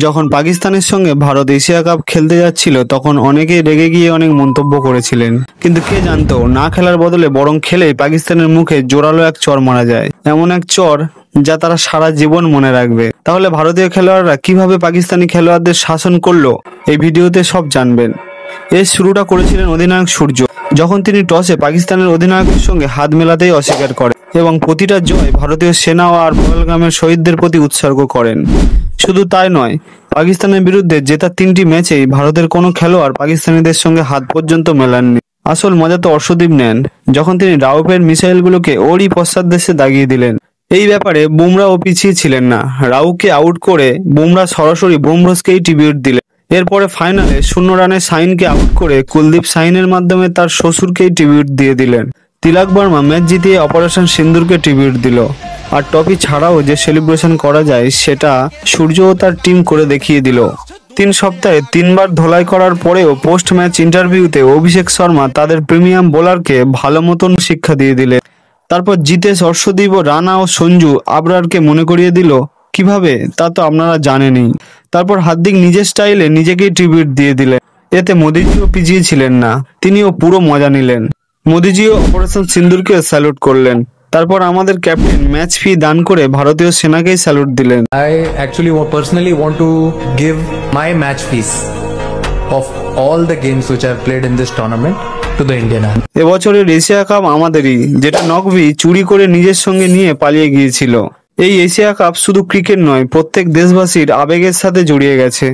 যখন পাকিস্তানের সঙ্গে ভারত এশিয়া কাপ খেলতে যাচ্ছিল তখন অনেকেই রেগে গিয়ে অনেক মন্তব্য করেছিলেন, কিন্তু কে জানতো না খেলার বদলে বরং খেলেই পাকিস্তানের মুখে জোরালো এক চর মারা যায়, এমন এক চর যা তারা সারা জীবন মনে রাখবে। তাহলে ভারতীয় খেলোয়াড়রা কিভাবে পাকিস্তানি খেলোয়াড়দের শাসন করলো এই ভিডিওতে সব জানবেন। এর শুরুটা করেছিলেন অধিনায়ক সূর্য, যখন তিনি টসে পাকিস্তানের অধিনায়কের সঙ্গে হাত মেলাতেই অস্বীকার করেন এবং প্রতিটা জয় ভারতীয় সেনা আর পহেলগামের শহীদদের প্রতি উৎসর্গ করেন। শুধু তাই নয়, পাকিস্তানের বিরুদ্ধে জেতা 3টি ম্যাচেই ভারতের কোনো খেলোয়াড় পাকিস্তানিদের সঙ্গে হাত পর্যন্ত মেলাননি। আসল মজা তো অর্শদীপ নেন, যখন তিনি রাউফের মিসাইলগুলোকে ওরই পশ্চাৎদেশে দাগিয়ে দিলেন। এই ব্যাপারে বুমরাও পিছিয়ে ছিলেন না, রাউকে আউট করে বুমরা সরাসরি বুমরোসকেই ট্রিবিউট দিলেন। এরপরে ফাইনালে 0 রানে শাহিনকে আউট করে কুলদীপ শাহিনের মাধ্যমে তার শ্বশুরকেই ট্রিবিউট দিয়ে দিলেন। তিলক বর্মা ম্যাচ জিতিয়ে অপারেশন সিন্দুরকে ট্রিবিউট দিল। আর ট্রফি ছাড়াও যে সেলিব্রেশন করা যায় সেটা সূর্য ও তার টিম করে দেখিয়ে দিল। 3 সপ্তাহে 3 বার ধোলাই করার পরেও পোস্ট ম্যাচ ইন্টারভিউতে অভিষেক শর্মা তাদের প্রিমিয়াম বোলারকে ভালো মতন শিক্ষা দিয়ে দিলেন। তারপর জিতেশ, অর্শদীপ ও রানা ও সঞ্জু আবরারকে মনে করিয়ে দিল কিভাবে, তা তো আপনারা জানেনই। তারপর হার্দিক নিজের স্টাইলে নিজেকেই ট্রিবিউট দিয়ে দিলেন। এতে মোদিজিও পিছিয়ে ছিলেন না, তিনিও পুরো মজা নিলেন। মোদিজিও অপারেশন সিন্দুরকে স্যালুট করলেন। তারপর আমাদের ক্যাপ্টেন ম্যাচ ফি দান করে ভারতীয় সেনাকেই স্যালুট দিলেন। I actually personally want to give my match fees of all the games which I've played in this tournament to the Indian Army. এবছরের এশিয়া কাপ আমাদেরই, যেটা নকভি চুরি করে নিজের সঙ্গে নিয়ে পালিয়ে গিয়েছিল। এই এশিয়া কাপ শুধু ক্রিকেট নয়, প্রত্যেক দেশবাসীর আবেগের সাথে জড়িয়ে গেছে।